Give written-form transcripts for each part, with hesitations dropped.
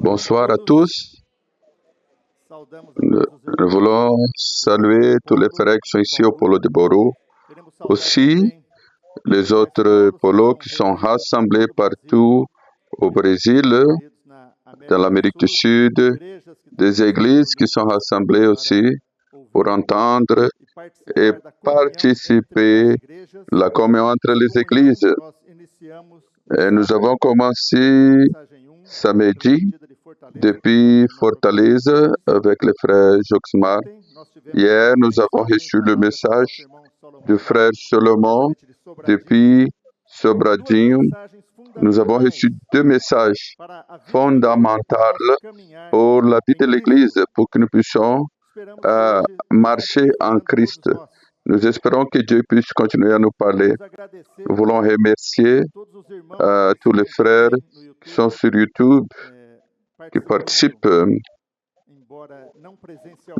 Bonsoir à tous. Nous voulons saluer tous les frères qui sont ici au Polo de Boro. Aussi, les autres polos qui sont rassemblés partout au Brésil, dans l'Amérique du Sud, des églises qui sont rassemblées aussi pour entendre et participer à la communion entre les églises. Et nous avons commencé samedi depuis Fortaleza avec le frère Joxmar. Hier, nous avons reçu le message du frère Solomon depuis Sobradinho. Nous avons reçu deux messages fondamentaux pour la vie de l'Église, pour que nous puissions marcher en Christ. Nous espérons que Dieu puisse continuer à nous parler. Nous voulons remercier tous les frères qui sont sur YouTube, qui participent,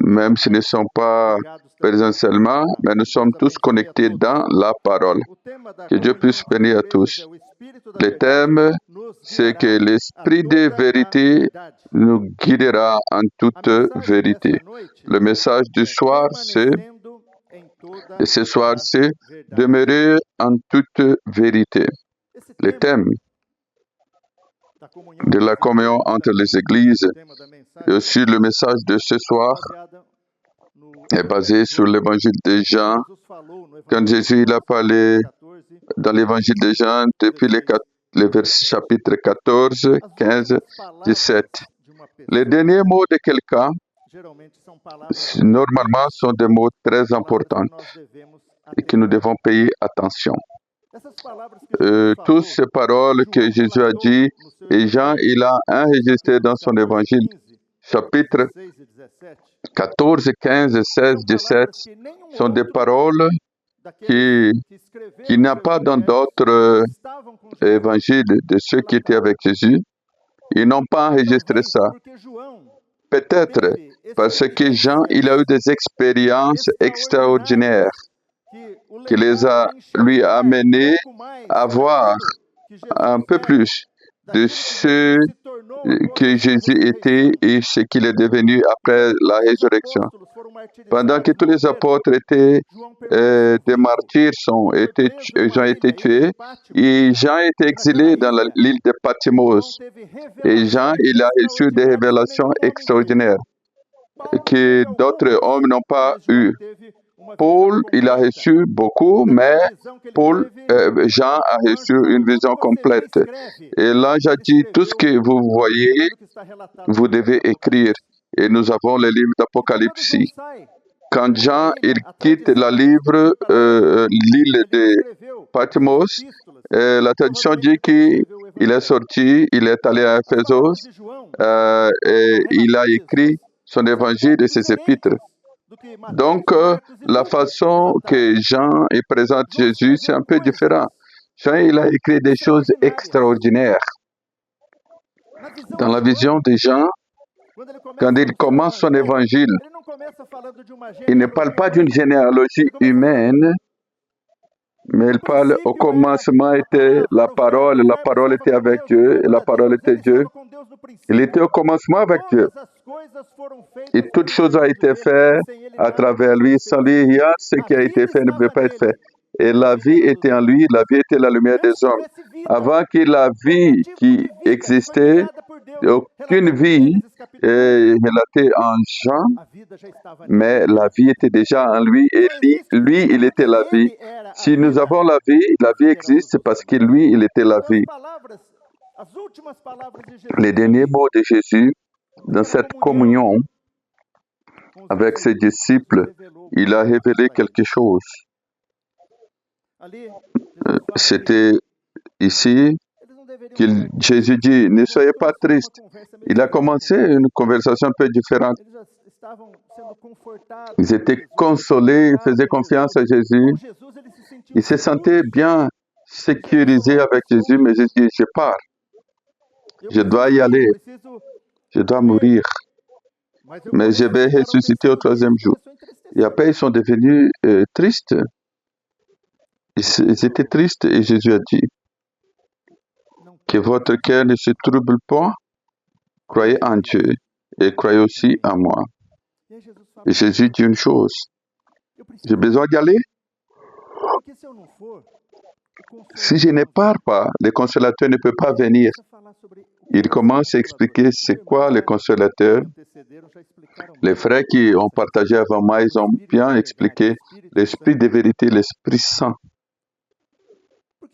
même s'ils ne sont pas présentiellement, mais nous sommes tous connectés dans la parole. Que Dieu puisse bénir à tous. Le thème, c'est que l'Esprit de vérité nous guidera en toute vérité. Le message du soir, c'est demeurer en toute vérité. Le thème de la communion entre les églises et aussi le message de ce soir est basé sur l'évangile de Jean. Quand Jésus a parlé dans l'évangile de Jean depuis les versets chapitre 14, 15, 17. Les derniers mots de quelqu'un, normalement, sont des mots très importants et que nous devons payer attention. Toutes ces paroles que Jésus a dit et Jean il a enregistré dans son évangile, chapitre 14, 15, 16, 17, sont des paroles qui n'a pas dans d'autres évangiles de ceux qui étaient avec Jésus. Ils n'ont pas enregistré ça. Peut-être parce que Jean il a eu des expériences extraordinaires qui lui a amené à voir un peu plus de ce que Jésus était et ce qu'il est devenu après la résurrection. Pendant que tous les apôtres étaient des martyrs, ils ont été tués, et Jean était exilé dans l'île de Patmos. Et Jean, il a reçu des révélations extraordinaires que d'autres hommes n'ont pas eues. Paul, il a reçu beaucoup, mais Jean a reçu une vision complète. Et l'ange a dit, tout ce que vous voyez, vous devez écrire. Et nous avons le livre d'Apocalypse. Quand Jean il quitte l'île de Patmos, la tradition dit qu'il est sorti, il est allé à Ephésos, et il a écrit son évangile et ses épîtres. Donc, la façon que Jean présente Jésus, c'est un peu différent. Jean, il a écrit des choses extraordinaires. Dans la vision de Jean, quand il commence son évangile, il ne parle pas d'une généalogie humaine, mais il parle au commencement était la parole était avec Dieu, et la parole était Dieu. Il était au commencement avec Dieu. Et toute chose a été faite à travers lui. Sans lui, rien ce qui a été fait ne pouvait pas être fait. Et la vie était en lui, la vie était la lumière des hommes. Avant que la vie qui existait, aucune vie relatée en Jean, mais la vie était déjà en lui et lui, il était la vie. Si nous avons la vie existe parce que lui, il était la vie. Les derniers mots de Jésus, dans cette communion avec ses disciples, il a révélé quelque chose. C'était ici que Jésus dit, ne soyez pas tristes. Il a commencé une conversation un peu différente. Ils étaient consolés, ils faisaient confiance à Jésus. Ils se sentaient bien sécurisés avec Jésus, mais Jésus dit, je pars. Je dois y aller. Je dois mourir. Mais je vais ressusciter au troisième jour. Et après, ils sont devenus tristes. Ils étaient tristes et Jésus a dit que votre cœur ne se trouble pas. croyez en Dieu et croyez aussi en moi. Et Jésus dit une chose, j'ai besoin d'y aller. Si je ne pars pas, le consolateur ne peut pas venir. Il commence à expliquer c'est quoi le consolateur. Les frères qui ont partagé avant moi, ils ont bien expliqué l'esprit de vérité, l'Esprit Saint.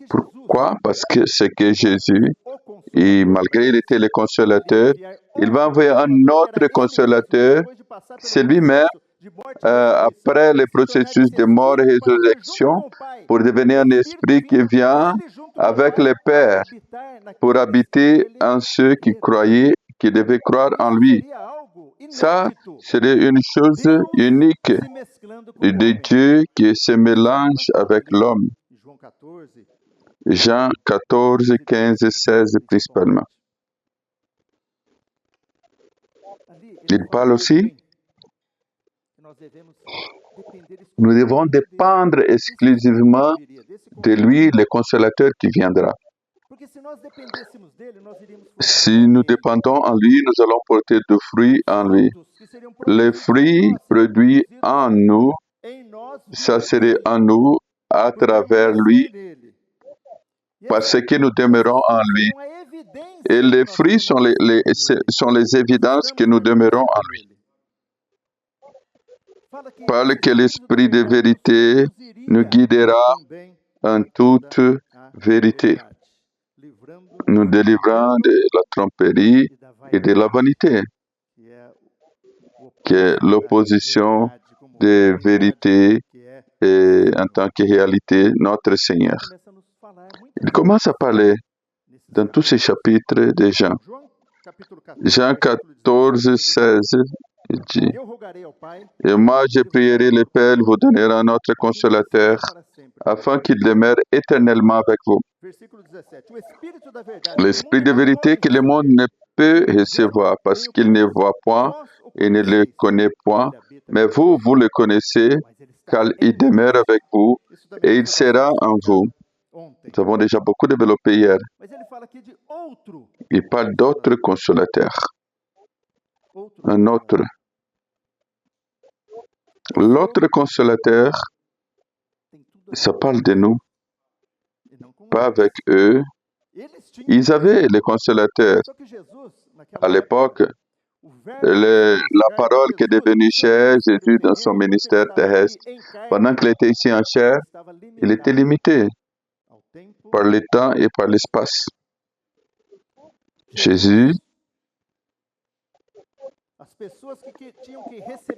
Pourquoi? Parce que c'est que Jésus, et malgré qu'il était le consolateur, il va envoyer un autre consolateur, c'est lui-même, après le processus de mort et résurrection, pour devenir un esprit qui vient avec le Père, pour habiter en ceux qui croyaient, qui devaient croire en lui. Ça, serait une chose unique de Dieu qui se mélange avec l'homme. Jean 14, 15 et 16 principalement. Il parle aussi, nous devons dépendre exclusivement de lui, le consolateur qui viendra. Si nous dépendons en lui, nous allons porter de fruits en lui. Les fruits produits en nous, ça serait en nous, à travers lui, parce que nous demeurons en lui. Et les fruits sont les évidences que nous demeurons en lui. Parle que l'esprit de vérité nous guidera en toute vérité, nous délivrant de la tromperie et de la vanité, qui est l'opposition de vérité et en tant que réalité, notre Seigneur. Il commence à parler dans tous ces chapitres de Jean. Jean 14, 16, il dit, « Et moi je prierai le Père, vous donnera un autre consolateur, afin qu'il demeure éternellement avec vous. L'Esprit de vérité que le monde ne peut recevoir, parce qu'il ne voit point et ne le connaît point, mais vous, vous le connaissez, car il demeure avec vous, et il sera en vous. » Nous avons déjà beaucoup développé hier. Il parle d'autres consolateurs. Un autre. L'autre consolateur, ça parle de nous, pas avec eux. Ils avaient les consolateurs. À l'époque, la parole qui est devenue chère, Jésus dans son ministère terrestre, pendant qu'il était ici en chair, il était limité par le temps et par l'espace. Jésus,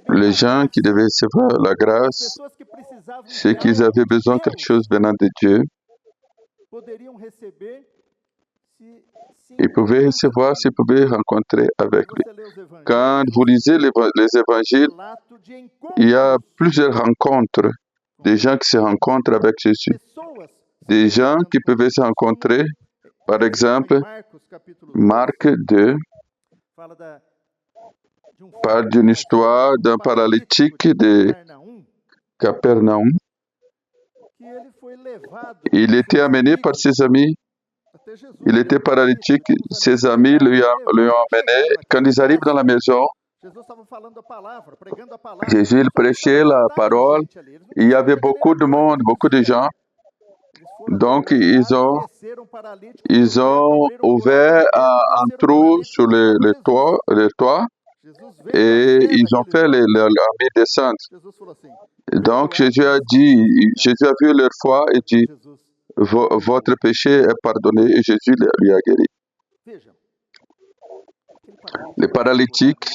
les gens qui devaient recevoir la grâce, ceux qui avaient besoin de quelque chose venant de Dieu, ils pouvaient recevoir s'ils pouvaient rencontrer avec lui. Quand vous lisez les évangiles, il y a plusieurs rencontres, des gens qui se rencontrent avec Jésus, des gens qui pouvaient se rencontrer. Par exemple, Marc 2 parle d'une histoire d'un paralytique de Capernaum. Il était amené par ses amis. Il était paralytique. Ses amis lui ont amené. Quand ils arrivent dans la maison, Jésus il prêchait la parole. Il y avait beaucoup de monde, beaucoup de gens. Donc, ils ont ouvert un trou sur le toit et ils ont fait l'armée descendre. Donc, Jésus a vu leur foi et dit, votre péché est pardonné, et Jésus lui a guéri. Les paralytiques,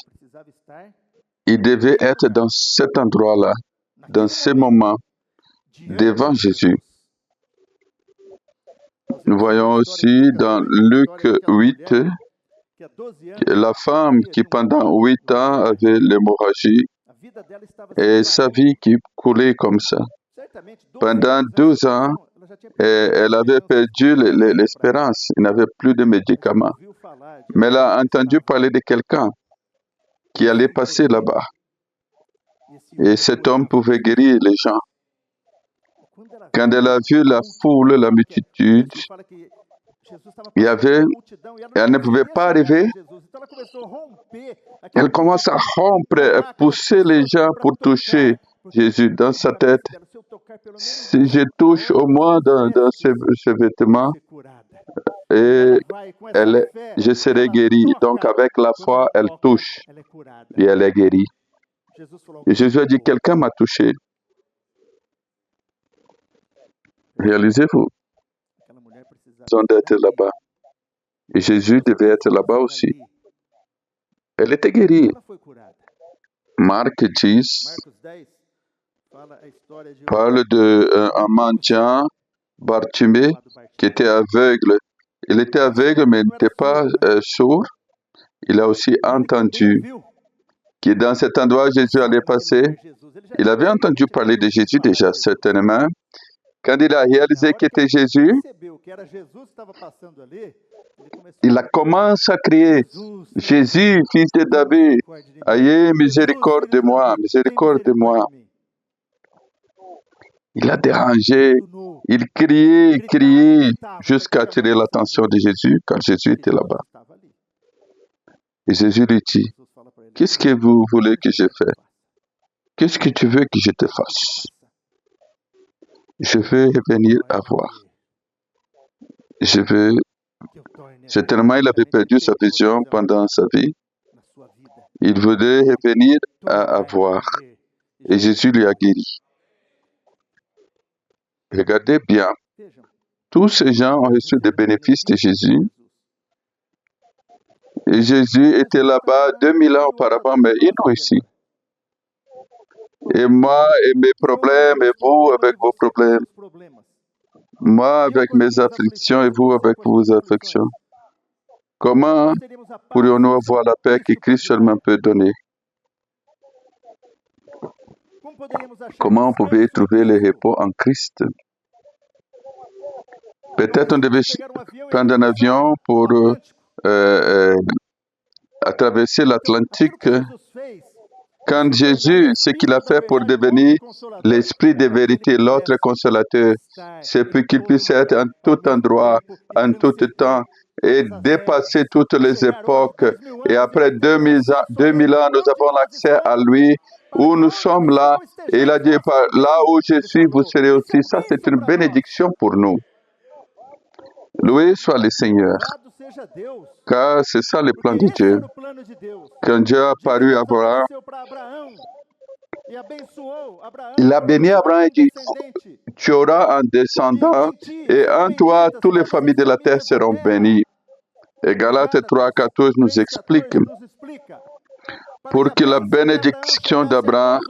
ils devaient être dans cet endroit-là, dans ce moment, devant Jésus. Nous voyons aussi dans Luc 8, la femme qui pendant 8 ans avait l'hémorragie et sa vie qui coulait comme ça. Pendant 12 ans, elle avait perdu l'espérance, il n'avait plus de médicaments. Mais elle a entendu parler de quelqu'un qui allait passer là-bas. Et cet homme pouvait guérir les gens. Quand elle a vu la foule, la multitude, il y avait, elle ne pouvait pas arriver. Elle commence à rompre, à pousser les gens pour toucher Jésus dans sa tête. Si je touche au moins dans ce vêtement, et je serai guérie. Donc avec la foi, elle touche et elle est guérie. Et Jésus a dit, quelqu'un m'a touché. Réalisez-vous, besoin d'être là-bas. Et Jésus devait être là-bas aussi. Elle était guérie. Marc 10 parle d'un mendiant, Bartimée, qui était aveugle. Il était aveugle, mais il n'était pas sourd. Il a aussi entendu que dans cet endroit, Jésus allait passer. Il avait entendu parler de Jésus déjà, certainement. Quand il a réalisé que c'était Jésus, il a commencé à crier, « Jésus, fils de David, ayez miséricorde de moi, miséricorde de moi. » Il a dérangé, il criait, jusqu'à attirer l'attention de Jésus quand Jésus était là-bas. Et Jésus lui dit, « Qu'est-ce que vous voulez que je fasse? Qu'est-ce que tu veux que je te fasse? Je veux revenir à voir. Je veux... » Certainement, il avait perdu sa vision pendant sa vie. Il voulait revenir à voir. Et Jésus lui a guéri. Regardez bien. Tous ces gens ont reçu des bénéfices de Jésus. Et Jésus était là-bas 2000 ans auparavant, mais il nous ici. Et moi et mes problèmes, et vous avec vos problèmes. Moi avec mes afflictions, et vous avec vos afflictions. Comment pourrions-nous avoir la paix que Christ seulement peut donner? Comment on pouvait trouver le repos en Christ? Peut-être on devait prendre un avion pour traverser l'Atlantique. Quand Jésus, ce qu'il a fait pour devenir l'Esprit de vérité, l'autre consolateur, c'est pour qu'il puisse être en tout endroit, en tout temps, et dépasser toutes les époques. Et après 2000 ans, nous avons l'accès à lui, où nous sommes là. Et il a dit, là où je suis, vous serez aussi. Ça, c'est une bénédiction pour nous. Loué soit le Seigneur. Car c'est ça le plan de Dieu. Quand Dieu a apparu à Abraham, il a béni Abraham et dit, tu auras un descendant et en toi, toutes les familles de la terre seront bénies. Et Galates 3,14 nous explique pour que la bénédiction d'Abraham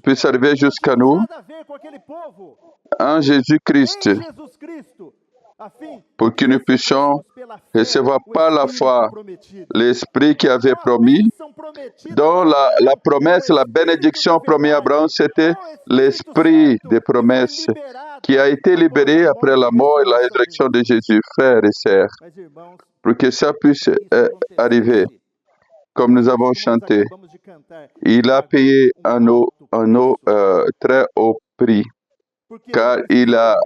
puisse arriver jusqu'à nous en Jésus-Christ, pour que nous puissions recevoir par la foi l'Esprit qui avait promis, dont la promesse, la bénédiction promise à Abraham, c'était l'Esprit des promesses qui a été libéré après la mort et la résurrection de Jésus, frères et sœurs, pour que ça puisse arriver, comme nous avons chanté. Il a payé un très haut prix, car il a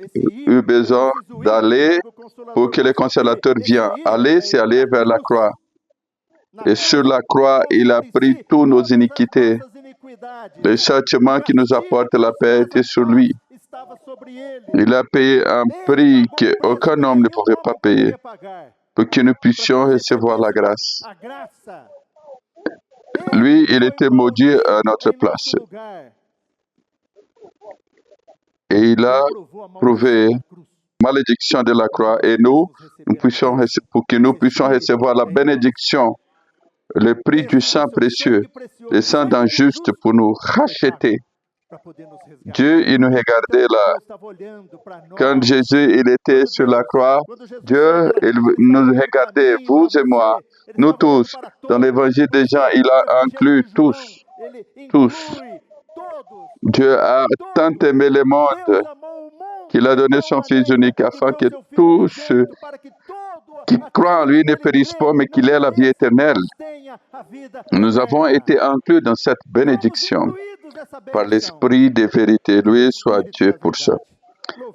eu besoin d'aller pour que le consolateur vienne. Aller, c'est aller vers la croix. Et sur la croix, il a pris toutes nos iniquités. Le châtiment qui nous apporte la paix était sur lui. Il a payé un prix qu'aucun homme ne pouvait pas payer, pour que nous puissions recevoir la grâce. Lui, il était maudit à notre place. Et il a prouvé la malédiction de la croix. Et pour que nous puissions recevoir la bénédiction, le prix du sang précieux, le sang d'un juste pour nous racheter. Dieu, il nous regardait là. Quand Jésus, il était sur la croix, Dieu, il nous regardait, vous et moi, nous tous. Dans l'évangile des Jean, il a inclus tous. Tous. Dieu a tant aimé le monde qu'il a donné son Fils unique afin que tous ceux qui croient en lui ne périssent pas, mais qu'il ait la vie éternelle. Nous avons été inclus dans cette bénédiction par l'Esprit de vérité. Loué soit Dieu pour ça.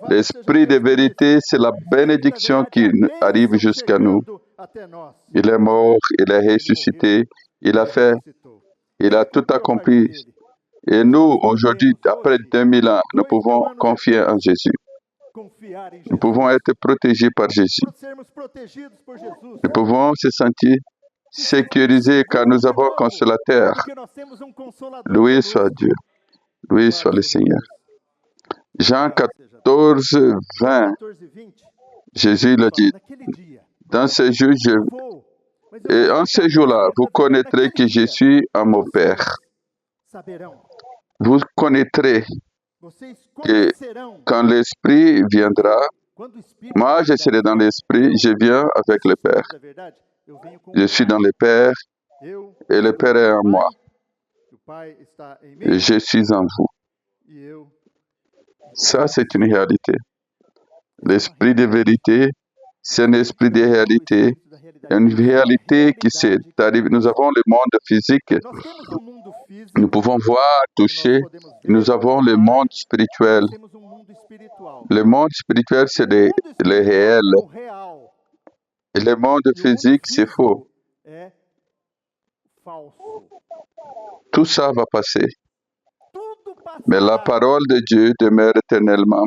L'esprit de vérité, c'est la bénédiction qui arrive jusqu'à nous. Il est mort, il est ressuscité, il a fait, il a tout accompli. Et nous, aujourd'hui, après 2000 ans, nous pouvons confier en Jésus. Nous pouvons être protégés par Jésus. Nous pouvons se sentir sécurisés car nous avons un consolateur. Loué soit Dieu. Loué soit le Seigneur. Jean 14, 20. Jésus l'a dit. Dans ce jour, et en ce jour-là, vous connaîtrez que je suis en mon Père. Vous connaîtrez que quand l'Esprit viendra, moi je serai dans l'Esprit, je viens avec le Père. Je suis dans le Père et le Père est en moi. Et je suis en vous. Ça, c'est une réalité. L'Esprit de vérité, c'est un esprit de réalité. Une réalité qui s'est arrivée. Nous avons le monde physique. Nous pouvons voir, toucher. Nous avons le monde spirituel. Le monde spirituel, c'est le réel. Et le monde physique, c'est faux. Tout ça va passer. Mais la parole de Dieu demeure éternellement.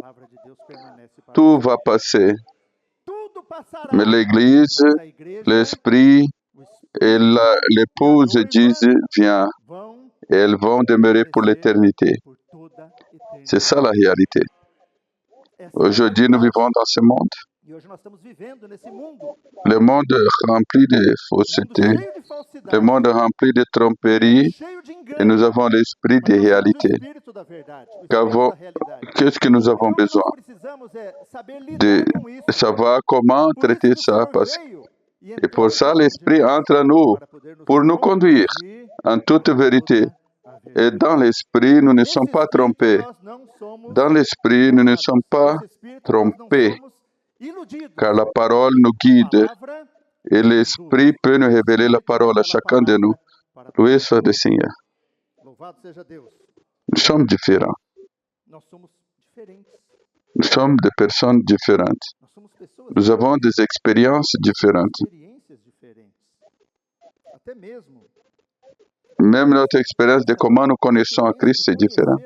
Tout va passer. Mais l'Église, l'Esprit et l'épouse disent, viens. Et elles vont demeurer pour l'éternité. C'est ça la réalité. Aujourd'hui, nous vivons dans ce monde. Le monde rempli de fausseté, le monde rempli de tromperie, et nous avons l'esprit de réalité. Qu'est-ce que nous avons besoin? De savoir comment traiter ça. Et pour ça, l'esprit entre en nous, pour nous conduire en toute vérité. Et dans l'esprit, nous ne sommes pas trompés. Dans l'esprit, nous ne sommes pas trompés. Car la parole nous guide. Et l'esprit peut nous révéler la parole à chacun de nous. Loué soit le Seigneur. Nous sommes différents. Nous sommes des personnes différentes. Nous avons des expériences différentes. Même notre expérience de comment nous connaissons Christ est différente.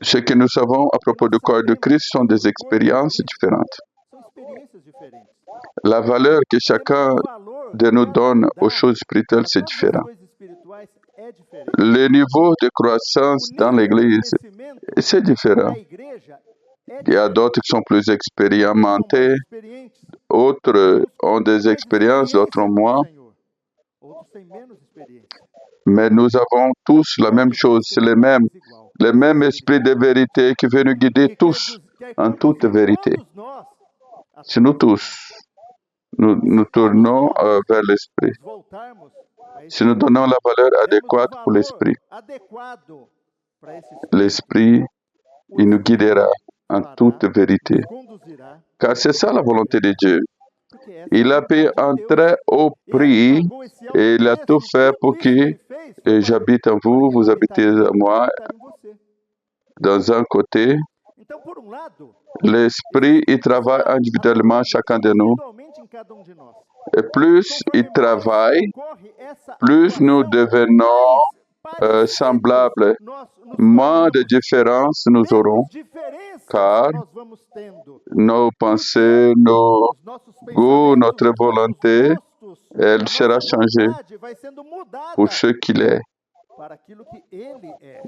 Ce que nous savons à propos du corps de Christ sont des expériences différentes. La valeur que chacun de nous donne aux choses spirituelles, c'est différent. Le niveau de croissance dans l'Église, c'est différent. Il y a d'autres qui sont plus expérimentés, autres ont des expériences, d'autres ont moins. Mais nous avons tous la même chose, c'est le même esprit de vérité qui veut nous guider tous en toute vérité. Si nous tous, nous tournons vers l'esprit, si nous donnons la valeur adéquate pour l'esprit, l'esprit, il nous guidera en toute vérité. Car c'est ça la volonté de Dieu. Il a payé un très haut prix et il a tout fait pour que j'habite en vous, vous habitez en moi. Dans un côté, l'esprit, il travaille individuellement chacun de nous. Et plus il travaille, plus nous devenons semblables. Moins de différences nous aurons, car nos pensées, nos goûts, notre volonté, elle sera changée pour ce qu'il est.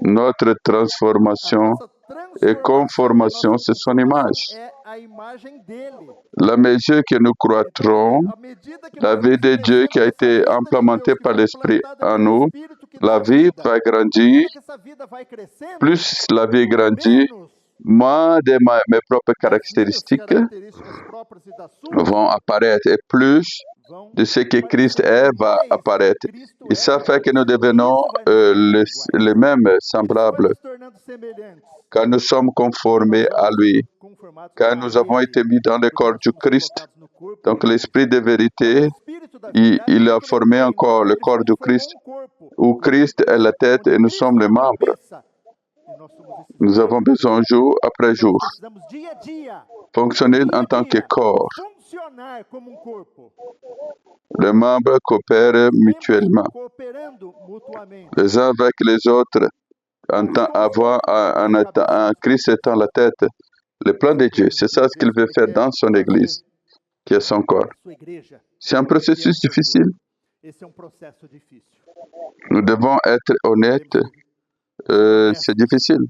Notre transformation et conformation, c'est son image. La mesure que nous croîtrons, la vie de Dieu qui a été implémentée par l'Esprit en nous, la vie va grandir. Plus la vie grandit, moins de mes propres caractéristiques vont apparaître et plus de ce que Christ est va apparaître. Et ça fait que nous devenons les mêmes semblables, car nous sommes conformés à lui, car nous avons été mis dans le corps du Christ. Donc l'esprit de vérité, il a formé encore le corps du Christ, où Christ est la tête et nous sommes les membres. Nous avons besoin jour après jour. Fonctionner en tant que corps. Les membres coopèrent mutuellement, les uns avec les autres, en Christ étant la tête. Le plan de Dieu, c'est ça ce qu'il veut faire dans son Église, qui est son corps. C'est un processus difficile. Nous devons être honnêtes. C'est difficile.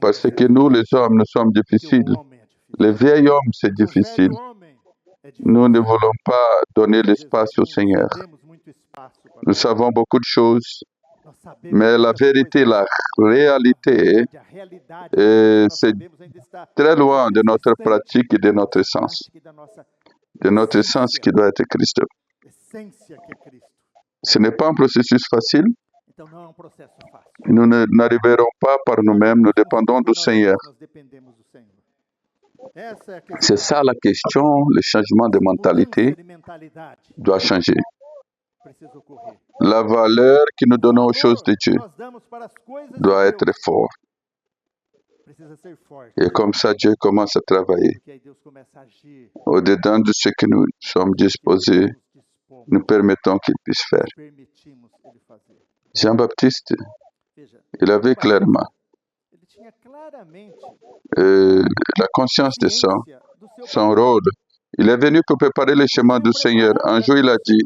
Parce que nous, les hommes, nous sommes difficiles. Les vieils hommes, c'est difficile. Nous ne voulons pas donner l'espace au Seigneur. Nous savons beaucoup de choses, mais la vérité, la réalité, c'est très loin de notre pratique et de notre sens. De notre sens qui doit être Christ. Ce n'est pas un processus facile. Nous n'arriverons pas par nous-mêmes, nous dépendons du Seigneur. C'est ça la question, le changement de mentalité doit changer. La valeur que nous donnons aux choses de Dieu doit être forte. Et comme ça, Dieu commence à travailler. Au-dedans de ce que nous sommes disposés, nous permettons qu'il puisse faire. Jean-Baptiste, il avait clairement la conscience de son rôle. Il est venu pour préparer le chemin du Seigneur. Un jour, il a dit,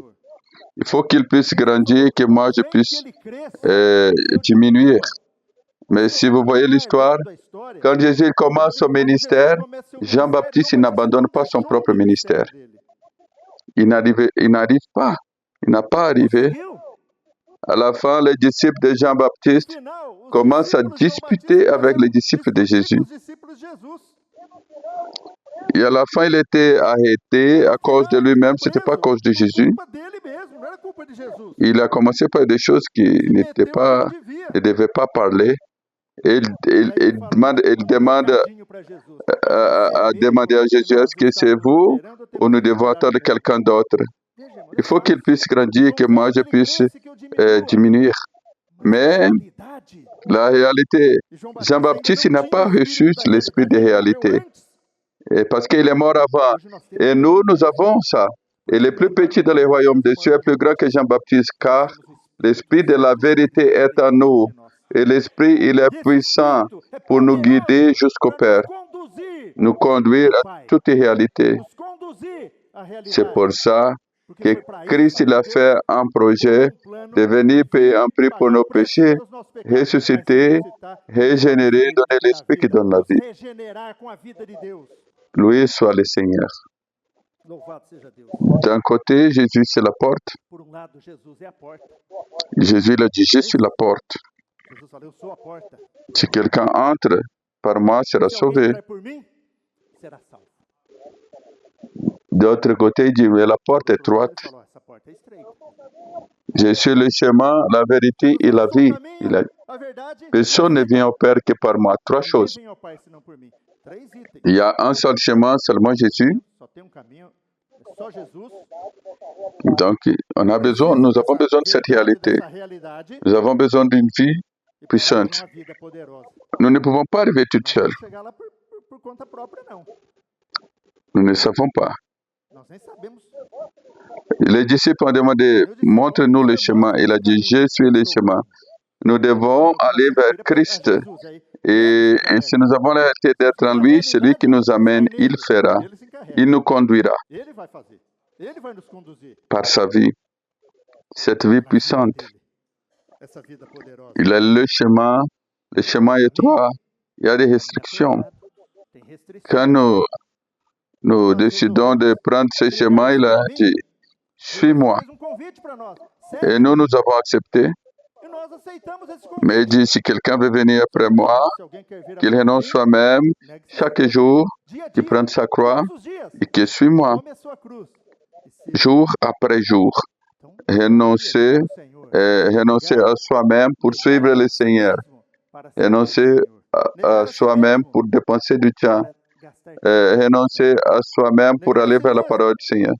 il faut qu'il puisse grandir et que moi, je puisse diminuer. Mais si vous voyez l'histoire, quand Jésus commence son ministère, Jean-Baptiste n'abandonne pas son propre ministère. Il n'arrive pas. Il n'a pas arrivé. À la fin, les disciples de Jean-Baptiste commencent à disputer avec les disciples de Jésus. Et à la fin, il était arrêté à cause de lui-même, ce n'était pas à cause de Jésus. Il a commencé par des choses qui ne devaient pas parler. Et il demande à Jésus, est-ce que c'est vous ou nous devons attendre quelqu'un d'autre? Il faut qu'il puisse grandir, que moi je puisse diminuer. Mais la réalité, Jean-Baptiste n'a pas reçu l'esprit de réalité. Et parce qu'il est mort avant. Et nous avons ça. Et le plus petit dans le royaume des cieux est plus grand que Jean-Baptiste, car l'esprit de la vérité est en nous. Et l'esprit, il est puissant pour nous guider jusqu'au Père, nous conduire à toute réalité. C'est pour ça que Christ il a fait un projet de venir payer un prix pour nos péchés, ressusciter, régénérer, donner l'esprit qui donne la vie. Loué soit le Seigneur. D'un côté, Jésus c'est la porte. Jésus il a dit, je suis la porte. Si quelqu'un entre par moi, sera sauvé. D'autre côté, il dit, mais la porte est étroite. Je suis le chemin, la vérité et la vie. Personne ne vient au Père que par moi. Trois choses. Il y a un seul chemin, seulement Jésus. Donc, nous avons besoin de cette réalité. Nous avons besoin d'une vie puissante. Nous ne pouvons pas arriver tout seuls. Nous ne savons pas. Les disciples ont demandé, montre-nous le chemin. Il a dit, je suis le chemin. Nous devons aller vers Christ. Et si nous avons la réalité d'être en lui, celui qui nous amène, il fera. Il nous conduira par sa vie. Cette vie puissante. Il a le chemin étroit. Il y a des restrictions. Quand nous décidons de prendre ce chemin, il a dit, suis-moi. Et nous avons accepté. Mais il dit, si quelqu'un veut venir après moi, qu'il renonce soi-même chaque jour, qu'il prenne sa croix et qu'il suive moi. Jour après jour. Renoncer à soi-même pour suivre le Seigneur. Renoncer à soi-même pour dépenser du temps. Renoncer à soi-même pour aller vers la parole du Seigneur.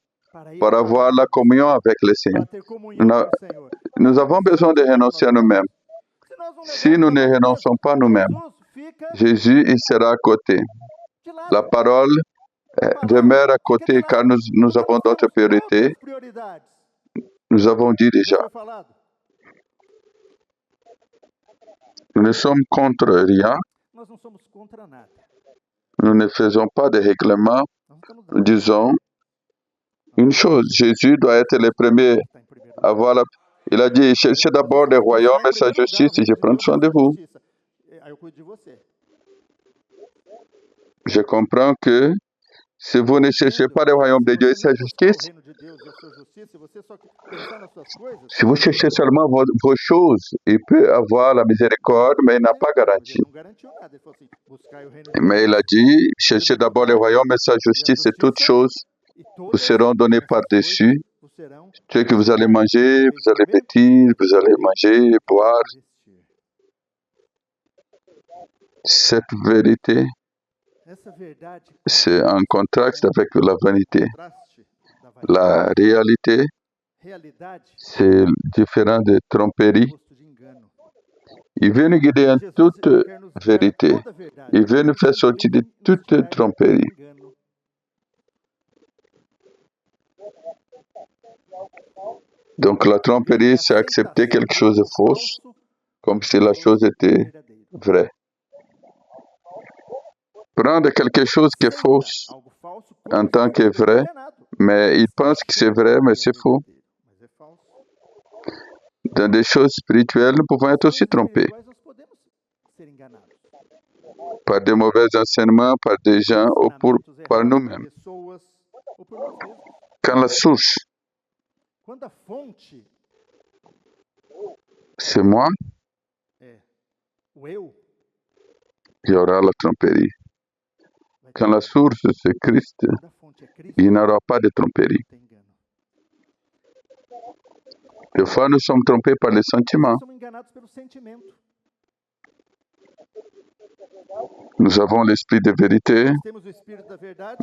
Pour avoir la communion avec le Seigneur. Nous avons besoin de renoncer à nous-mêmes. Si nous ne renonçons pas nous-mêmes, Jésus, il sera à côté. La parole demeure à côté car nous avons d'autres priorités. Nous avons dit déjà. Nous ne sommes contre rien. Nous ne faisons pas de règlements. Nous disons une chose, Jésus doit être le premier à voir la... Il a dit, cherchez d'abord le royaume et sa justice et je prends soin de vous. Je comprends que si vous ne cherchez pas le royaume de Dieu et sa justice, si vous cherchez seulement vos choses, il peut avoir la miséricorde, mais il n'a pas garanti. Mais il a dit, cherchez d'abord le royaume et sa justice et toutes choses vous seront données par-dessus. Ce que vous allez manger, vous allez vêtir, vous allez manger, boire. Cette vérité, c'est un contraste avec la vanité. La réalité, c'est différent de tromperie. Il veut nous guider en toute vérité. Il veut nous faire sortir de toute tromperie. Donc la tromperie, c'est accepter quelque chose de faux, comme si la chose était vraie. Prendre quelque chose qui est faux en tant que vrai, mais il pense que c'est vrai, mais c'est faux. Dans des choses spirituelles, nous pouvons être aussi trompés. Par des mauvais enseignements, par des gens ou par nous-mêmes. Quand la source, c'est moi, il y aura la tromperie. Quand la source, c'est Christ, il n'y aura pas de tromperie. Des fois, nous sommes trompés par les sentiments. Nous avons l'esprit de vérité,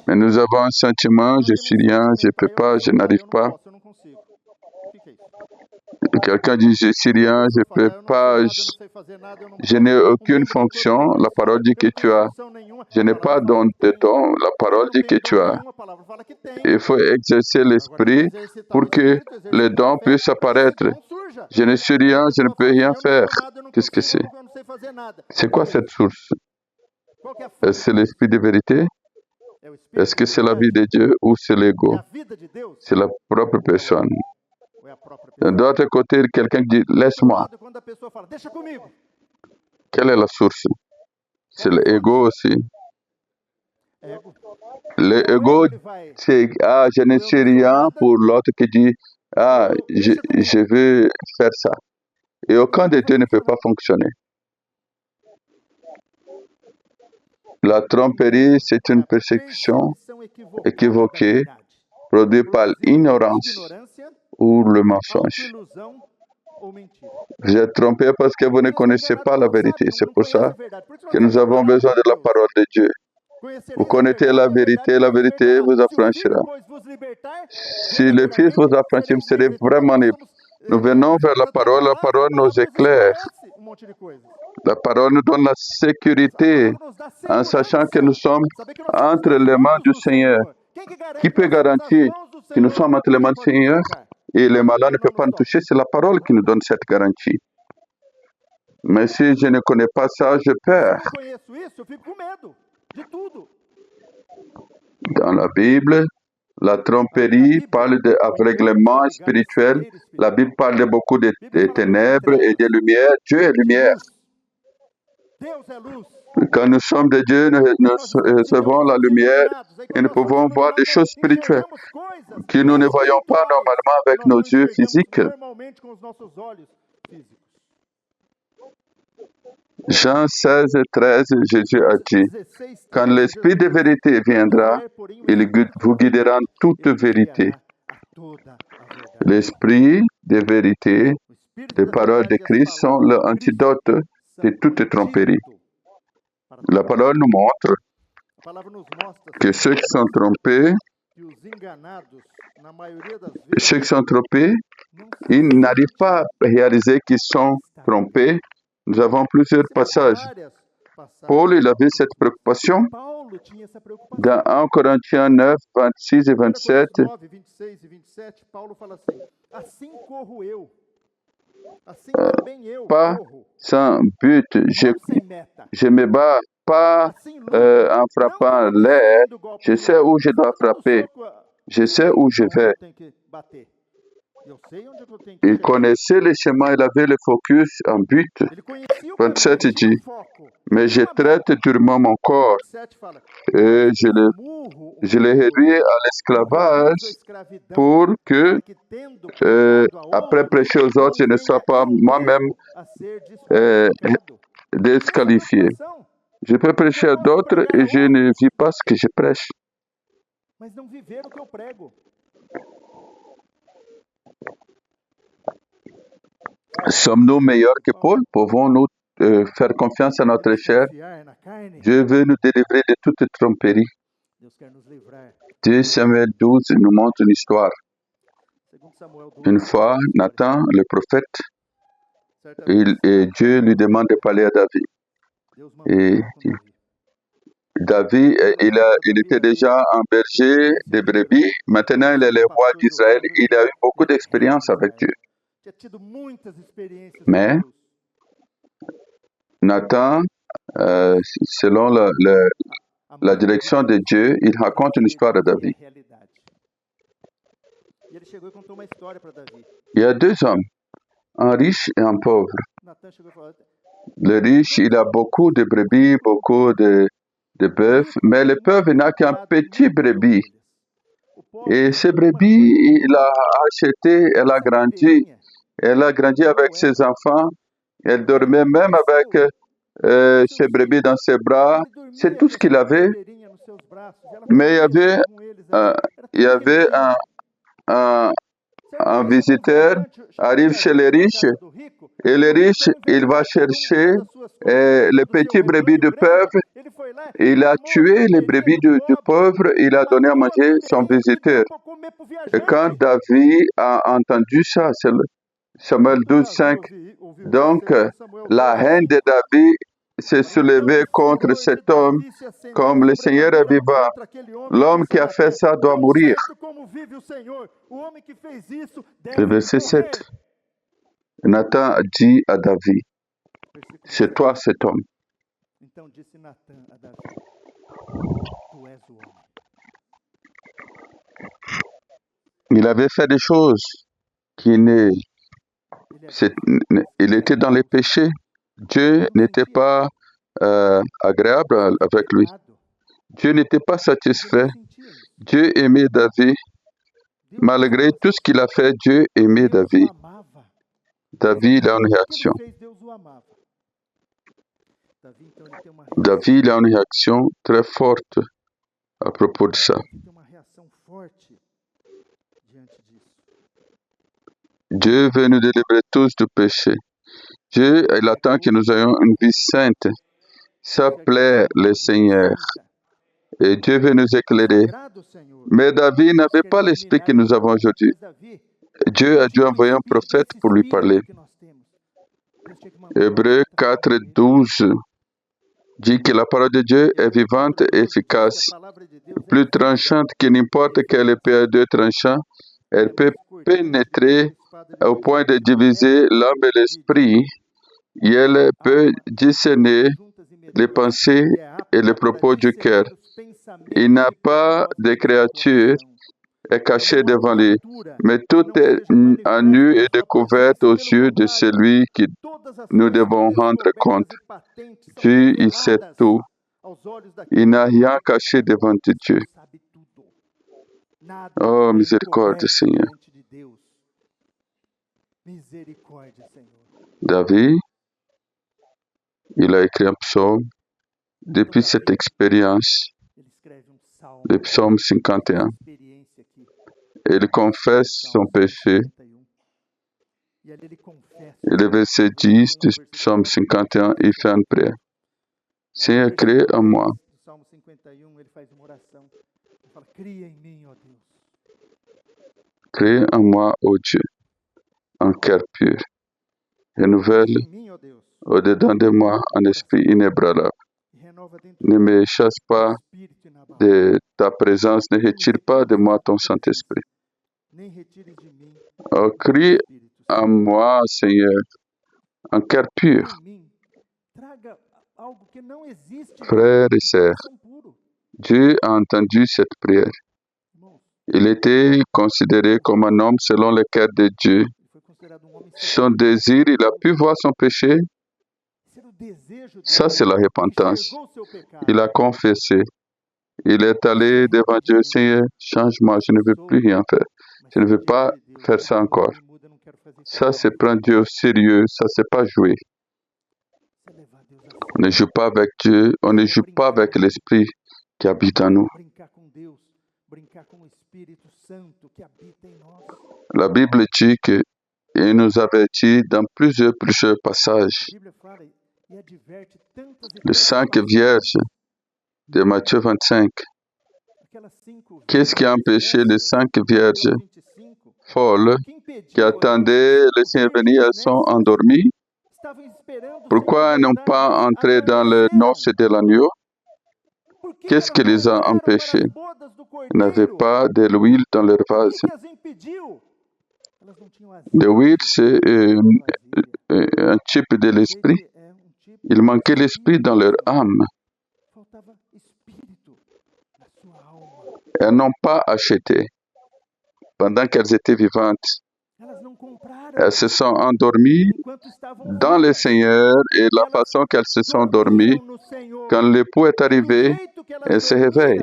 mais nous avons un sentiment, je suis rien, je ne peux pas, je n'arrive pas. Quelqu'un dit, je suis rien, je ne peux pas, je n'ai aucune fonction. La parole dit que tu as. Je n'ai pas de don. La parole dit que tu as. Il faut exercer l'esprit pour que les dons puissent apparaître. Je ne suis rien, je ne peux rien faire. Qu'est-ce que c'est? C'est quoi cette source? Est-ce que c'est l'esprit de vérité? Est-ce que c'est la vie de Dieu ou c'est l'ego? C'est la propre personne. De l'autre côté, quelqu'un dit, laisse-moi. Quelle est la source? C'est l'ego aussi. L'ego, c'est, je ne sais rien, pour l'autre qui dit, je veux faire ça. Et aucun des deux ne peut pas fonctionner. La tromperie, c'est une perception équivoquée, produite par l'ignorance ou le mensonge. Vous êtes trompé parce que vous ne connaissez pas la vérité. C'est pour ça que nous avons besoin de la parole de Dieu. Vous connaissez la vérité vous affranchira. Si le Fils vous affranchit, vous serez vraiment libre. Nous venons vers la parole nous éclaire. La parole nous donne la sécurité en sachant que nous sommes entre les mains du Seigneur. Qui peut garantir que nous sommes entre les mains du Seigneur et les malins ne peuvent pas nous toucher? C'est la parole qui nous donne cette garantie. Mais si je ne connais pas ça, j'ai peur. Dans la Bible, la tromperie parle d'aveuglement spirituel. La Bible parle de beaucoup de ténèbres et de lumière. Dieu est lumière. Quand nous sommes de Dieu, nous recevons la lumière et nous pouvons voir des choses spirituelles que nous ne voyons pas normalement avec nos yeux physiques. Jean 16, 13, Jésus a dit, « Quand l'Esprit de vérité viendra, il vous guidera en toute vérité. » L'Esprit de vérité, les paroles de Christ sont l'antidote de toute tromperie. La parole nous montre que ceux qui sont trompés, ils n'arrivent pas à réaliser qu'ils sont trompés Nous avons plusieurs passages. Paul, il avait cette préoccupation. Dans 1 Corinthiens 9, 26 et 27, pas sans but, je me bats pas en frappant l'air, je sais où je dois frapper, je sais où je vais. Il connaissait le chemin, il avait le focus en but. 27 il dit, mais je traite durement mon corps et je le réduis à l'esclavage pour que, après prêcher aux autres, je ne sois pas moi-même disqualifié. Je peux prêcher à d'autres et je ne vis pas ce que je prêche. Sommes-nous meilleurs que Paul? Pouvons-nous faire confiance à notre chair? Dieu veut nous délivrer de toute tromperie. 2 Samuel 12 nous montre une histoire. Une fois, Nathan, le prophète, et Dieu lui demande de parler à David. Et David, il était déjà un berger de brebis. Maintenant, il est le roi d'Israël. Il a eu beaucoup d'expérience avec Dieu. Mais Nathan, selon la direction de Dieu, il raconte une histoire à David. Il y a 2 hommes, un riche et un pauvre. Le riche, il a beaucoup de brebis, beaucoup de bœufs, mais le pauvre n'a qu'un petit brebis. Et ce brebis, il a acheté, elle a grandi avec ses enfants, elle dormait même avec ses brebis dans ses bras, c'est tout ce qu'il avait. Mais il y avait un visiteur, arrive chez les riches, et le riche, il va chercher les petits brebis du pauvre, il a tué les brebis du pauvre, il a donné à manger son visiteur. Et quand David a entendu ça, c'est Samuel 12, 5, donc la haine de David s'est soulevée contre cet homme, comme le Seigneur est vivant. L'homme qui a fait ça doit mourir. Le verset 7. Nathan dit à David, c'est toi cet homme. Il avait fait des choses il était dans les péchés. Dieu n'était pas agréable avec lui. Dieu n'était pas satisfait. Dieu aimait David. Malgré tout ce qu'il a fait, Dieu aimait David. David a une réaction. David a une réaction très forte à propos de ça. Dieu veut nous délivrer tous du péché. Dieu, il attend que nous ayons une vie sainte. Ça plaît le Seigneur. Et Dieu veut nous éclairer. Mais David n'avait pas l'esprit que nous avons aujourd'hui. Dieu a dû envoyer un prophète pour lui parler. Hébreux 4, 12 dit que la parole de Dieu est vivante et efficace, plus tranchante que n'importe quelle épée à 2 tranchants. Elle peut pénétrer au point de diviser l'âme et l'esprit, et elle peut discerner les pensées et les propos du cœur. Il n'a pas de créature est cachée devant lui, mais tout est à nu et découvert aux yeux de celui qui nous devons rendre compte. Dieu, il sait tout. Il n'a rien caché devant Dieu. Oh, miséricorde, Seigneur. David, il a écrit un psaume depuis cette expérience, le psaume 51. Il confesse son péché. Et le verset 10 du psaume 51, il fait une prière. Seigneur, crée en moi. Crée en moi, ô Dieu, un cœur pur. Renouvelle au-dedans de moi un esprit inébranlable. Ne me chasse pas de ta présence, ne retire pas de moi ton Saint-Esprit. Oh, crie en moi, Seigneur, un cœur pur. Frères et sœurs, Dieu a entendu cette prière. Il était considéré comme un homme selon le cœur de Dieu. Son désir, il a pu voir son péché. Ça, c'est la repentance. Il a confessé. Il est allé devant Dieu, Seigneur, change-moi, je ne veux plus rien faire. Je ne veux pas faire ça encore. Ça, c'est prendre Dieu au sérieux, ça, c'est pas jouer. On ne joue pas avec Dieu, on ne joue pas avec l'Esprit qui habite en nous. La Bible dit qu'il nous avertit dans plusieurs passages. Les 5 vierges de Matthieu 25. Qu'est-ce qui a empêché les 5 vierges folles qui attendaient le Seigneur venir? Elles sont endormies. Pourquoi elles n'ont pas entré dans le noces de l'agneau? Qu'est-ce qui les a empêchées? Elles n'avaient pas de l'huile dans leur vase. L'huile, c'est un type de l'esprit. Il manquait l'esprit dans leur âme. Elles n'ont pas acheté pendant qu'elles étaient vivantes. Elles se sont endormies dans le Seigneur et la façon qu'elles se sont endormies, quand l'époux est arrivé, elles se réveillent.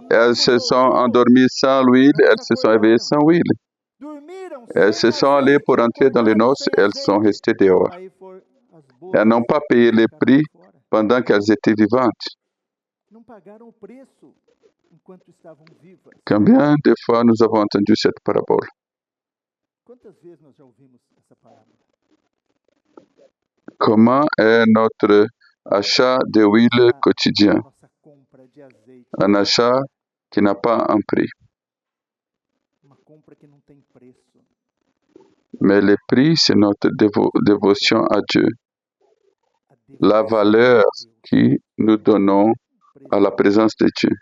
Elles se sont endormies sans l'huile, elles se sont réveillées sans huile. Elles se sont allées pour entrer dans les noces, elles sont restées dehors. Elles n'ont pas payé le prix pendant qu'elles étaient vivantes. Combien de fois nous avons entendu cette parabole? Comment est notre achat d'huile quotidien? Un achat qui n'a pas un prix. Mais le prix, c'est notre dévotion à Dieu. La valeur que nous donnons à la présence de Dieu.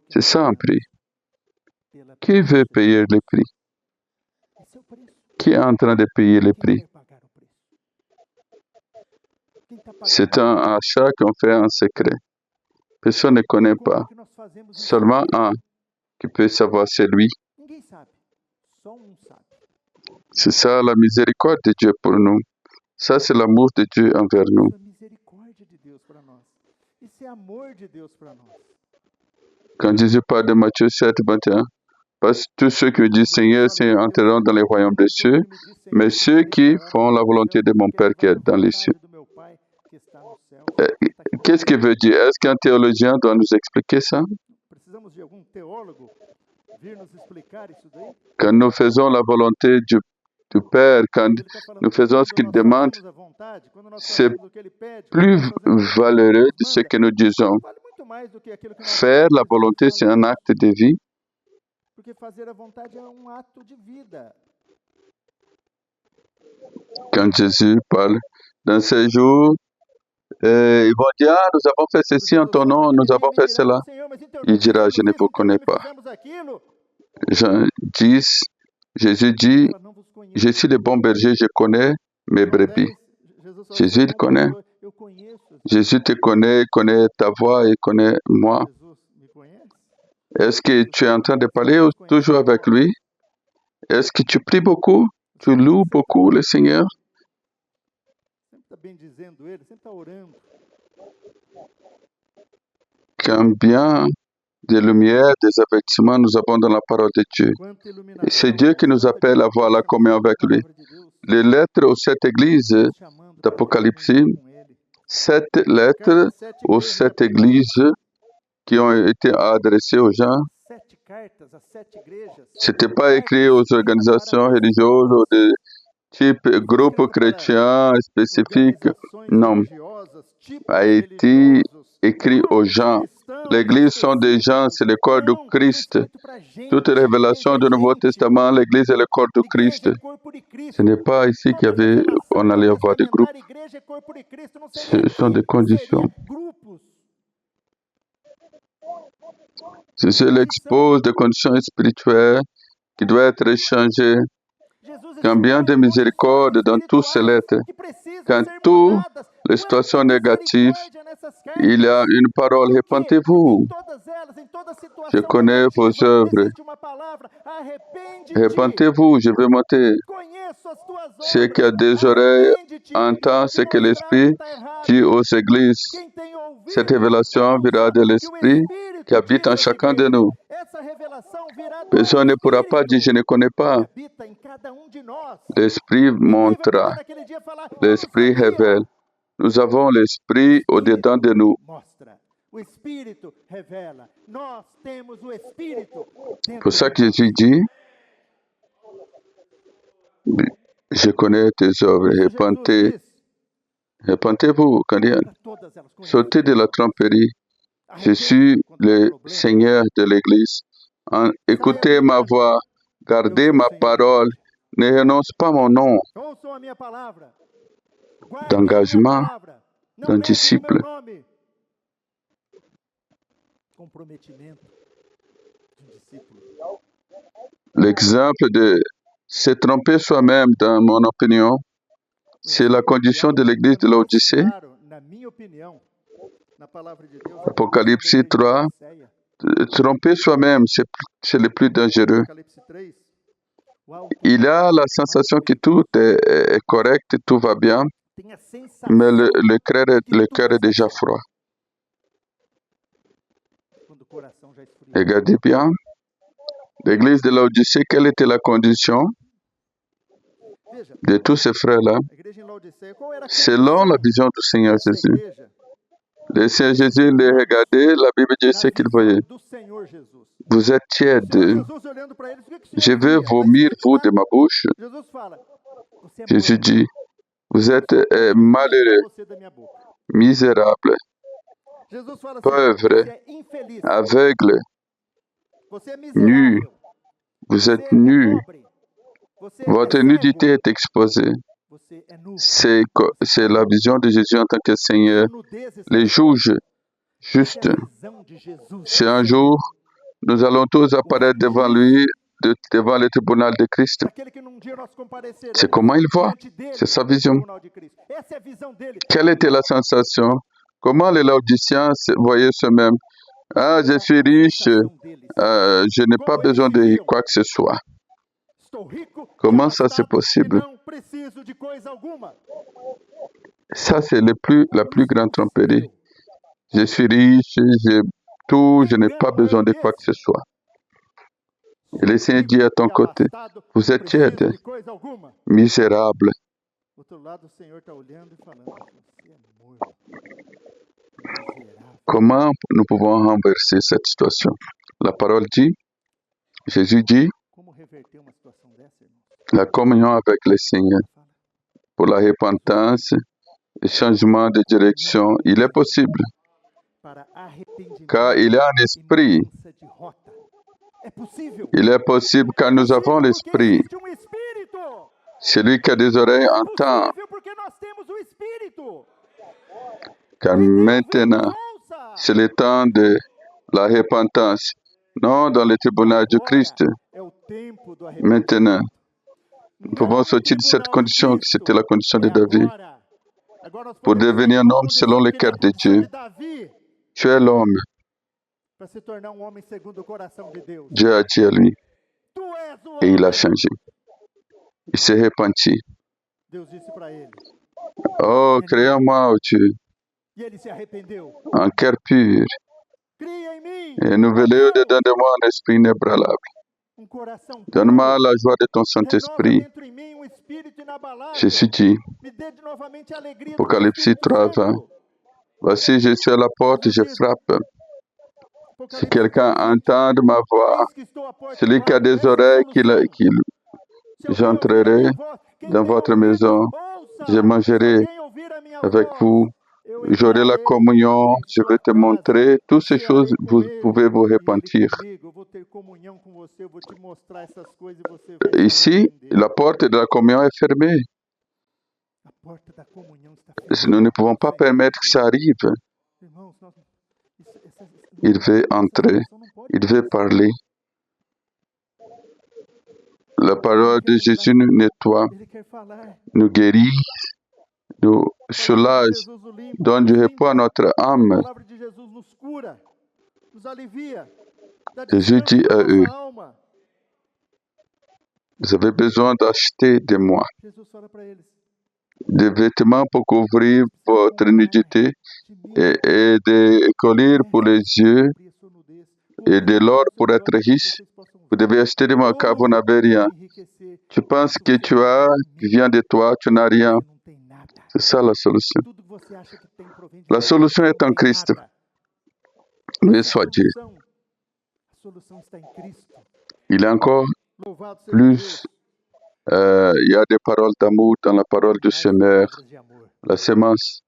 C'est ça un prix. Qui veut payer le prix? Qui est en train de payer le prix? C'est un achat qu'on fait en secret. Personne ne connaît pas. Seulement un qui peut savoir, c'est lui. C'est ça la miséricorde de Dieu pour nous. Ça, c'est l'amour de Dieu envers nous. Quand Jésus parle de Matthieu 7, 21, parce que tous ceux qui disent Seigneur, Seigneur, entreront dans les royaumes des cieux, mais ceux qui font la volonté de mon Père qui est dans les cieux. Qu'est-ce qu'il veut dire? Est-ce qu'un théologien doit nous expliquer ça? Quand nous faisons la volonté du Père, quand nous faisons ce qu'il demande, c'est plus valeureux de ce que nous disons. Faire la volonté, c'est un acte de vie. Quand Jésus parle, dans ces jours, ils vont dire, ah, nous avons fait ceci en ton nom, nous avons fait cela. Il dira, je ne vous connais pas. Jean 10, Jésus dit, je suis le bon berger, je connais mes brebis. Jésus, il connaît. Jésus te connaît, il connaît ta voix, il connaît moi. Est-ce que tu es en train de parler toujours avec lui? Est-ce que tu pries beaucoup? Tu loues beaucoup le Seigneur? Combien de lumière, des avertissements nous avons dans la parole de Dieu. Et c'est Dieu qui nous appelle à avoir la communion avec lui. Les lettres aux 7 églises d'Apocalypse, 7 lettres aux 7 églises qui ont été adressées aux gens. Ce n'était pas écrit aux organisations religieuses ou de type groupe chrétien spécifique. Non. A été écrit aux gens. L'Église sont des gens, c'est le corps du Christ. Toute révélation du Nouveau Testament, l'Église est le corps du Christ. Ce n'est pas ici on allait avoir des groupes. Ce sont des conditions. Si cela expose des conditions spirituelles qui doivent être échangées, combien de miséricorde dans tous ces lettres. Quand toutes les situations négatives, il y a une parole, répentez-vous. Je connais vos œuvres. Répentez-vous, je vais monter. Ceux qui a des oreilles entendent ce que l'Esprit dit aux églises. Cette révélation viendra de l'Esprit qui habite en chacun de nous. Personne ne pourra pas dire je ne connais pas. L'Esprit montrera. L'Esprit révèle. Nous avons l'Esprit au-dedans de nous. Pour ça que Jésus dit, je connais tes œuvres, répentez-vous, Candienne. Sortez de la tromperie. Je suis le Seigneur de l'Église. Écoutez ma voix, gardez ma parole, ne renonce pas mon nom d'engagement d'un disciple. L'exemple de se tromper soi-même, dans mon opinion, c'est la condition de l'Église de l'Odyssée. Apocalypse 3, tromper soi-même, c'est le plus dangereux. Il a la sensation que tout est correct, tout va bien, mais le cœur est déjà froid. Regardez bien, l'Église de l'Odyssée, quelle était la condition de tous ces frères-là? Selon la vision du Seigneur Jésus. Le Seigneur Jésus les regardait, la Bible dit ce qu'il voyait. Vous êtes tièdes. Je vais vomir vous de ma bouche. Jésus dit, vous êtes malheureux, misérables, pauvres, aveugles, nus. Vous êtes nus. Votre nudité est exposée. C'est la vision de Jésus en tant que Seigneur. Les juges justes. C'est un jour, nous allons tous apparaître devant lui, devant le tribunal de Christ. C'est comment il voit. C'est sa vision. Quelle était la sensation? Comment les Laodiciens voyaient eux-mêmes? Ah, je suis riche, je n'ai pas besoin de quoi que ce soit. Comment ça c'est possible? Ça c'est la plus grande tromperie. Je suis riche, j'ai tout, je n'ai pas besoin de quoi que ce soit. Et le Seigneur dit à ton côté, vous êtes tiède, misérable. Comment nous pouvons renverser cette situation? La parole dit, Jésus dit, la communion avec le Seigneur, pour la repentance et changement de direction, il est possible. Car il y a un esprit. Il est possible car nous avons l'esprit. Celui qui a des oreilles entend. Car maintenant, c'est le temps de la repentance, non dans le tribunal du Christ. Maintenant, nous pouvons sortir de cette condition, qui c'était la condition de David, pour devenir un homme selon le cœur de Dieu. Tu es l'homme. Dieu a dit à lui, et il a changé. Il s'est repenti. Oh, crée en moi, oh Dieu, un cœur pur, et renouvelé au-dedans de moi un esprit inébranlable. Donne-moi la joie de ton Saint-Esprit. Jésus dit, Apocalypse 3, 20, voici, je suis à la porte, je frappe. Si quelqu'un entend ma voix, celui qui a des oreilles, j'entrerai dans votre maison, je mangerai avec vous j'aurai la communion, je vais te montrer toutes ces choses, vous pouvez vous repentir. Ici, la porte de la communion est fermée. Nous ne pouvons pas permettre que ça arrive. Il veut entrer, il veut parler. La parole de Jésus nous nettoie, nous guérit, nous soulage, donne du repos à notre âme. Jésus dit à eux, vous avez besoin d'acheter de moi des vêtements pour couvrir votre nudité et des colliers pour les yeux et de l'or pour être riche. Vous devez acheter de moi car vous n'avez rien. Tu penses que tu as, qui vient de toi, tu n'as rien. C'est ça la solution. La solution est en Christ. Loué soit Dieu. Il y a encore plus. Il y a des paroles d'amour dans la parole du semeur. La semence,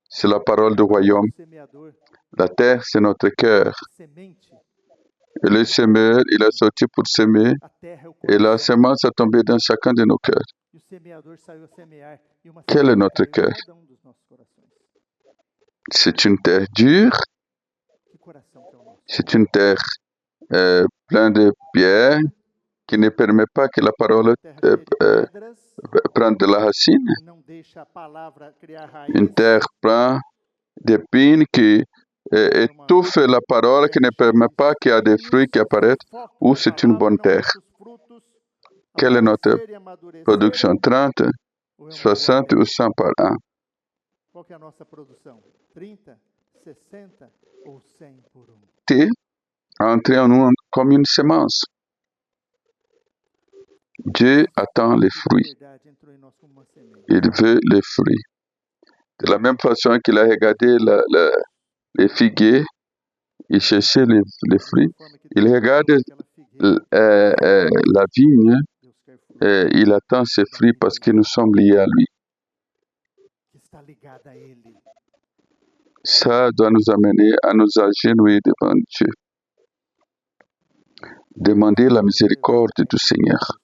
c'est la parole du royaume. La terre, c'est notre cœur. Et le semeur, il est sorti pour semer. Et la semence a tombé dans chacun de nos cœurs. Quel est notre cœur? C'est une terre dure. C'est une terre pleine de pierres qui ne permet pas que la parole prenne de la racine. Une terre pleine d'épines qui étouffe la parole, qui ne permet pas qu'il y ait des fruits qui apparaissent, ou c'est une bonne terre. Quelle est notre production? 30, 60 ou 100 par an? T entrer en nous comme une semence. Dieu attend les fruits. Il veut les fruits. De la même façon qu'il a regardé les figuiers, il cherchait les fruits. Il regarde la vigne et il attend ses fruits parce que nous sommes liés à lui. Ça doit nous amener à nous agenouiller devant Dieu. Demander la miséricorde du Seigneur.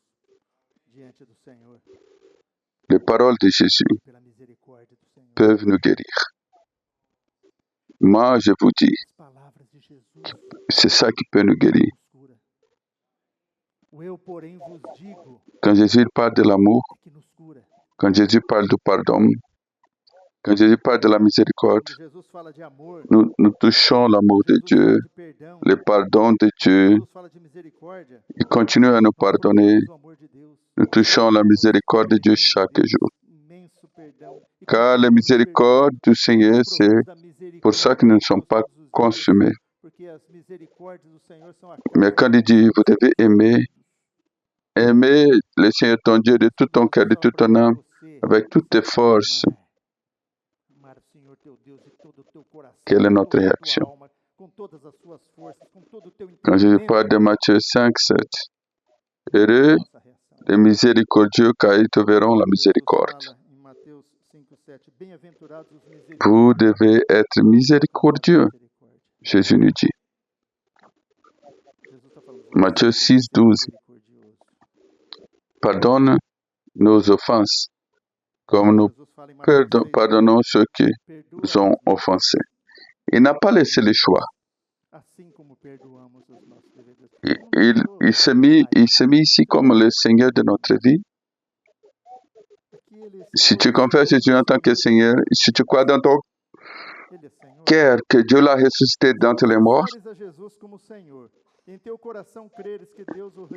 Les paroles de Jésus peuvent nous guérir. Moi, je vous dis, c'est ça qui peut nous guérir. Quand Jésus parle de l'amour, quand Jésus parle du pardon, quand Jésus parle de la miséricorde, nous touchons l'amour de Dieu, le pardon de Dieu. Il continue à nous pardonner. Nous touchons la miséricorde de Dieu chaque jour. Car la miséricorde du Seigneur, c'est pour ça que nous ne sommes pas consumés. Mais quand il dit, vous devez aimer le Seigneur ton Dieu de tout ton cœur, de toute ton âme, avec toutes tes forces. Quelle est notre réaction? Quand je parle de Matthieu 5, 7, heureux les miséricordieux, car ils te verront la miséricorde. Vous devez être miséricordieux, Jésus nous dit. Matthieu 6, 12. Pardonne nos offenses, comme nous pardonnons ceux qui nous ont offensés. Il n'a pas laissé le choix. Il s'est mis ici comme le Seigneur de notre vie. Si tu confesses Jésus en tant que Seigneur, si tu crois dans ton cœur que Dieu l'a ressuscité d'entre les morts,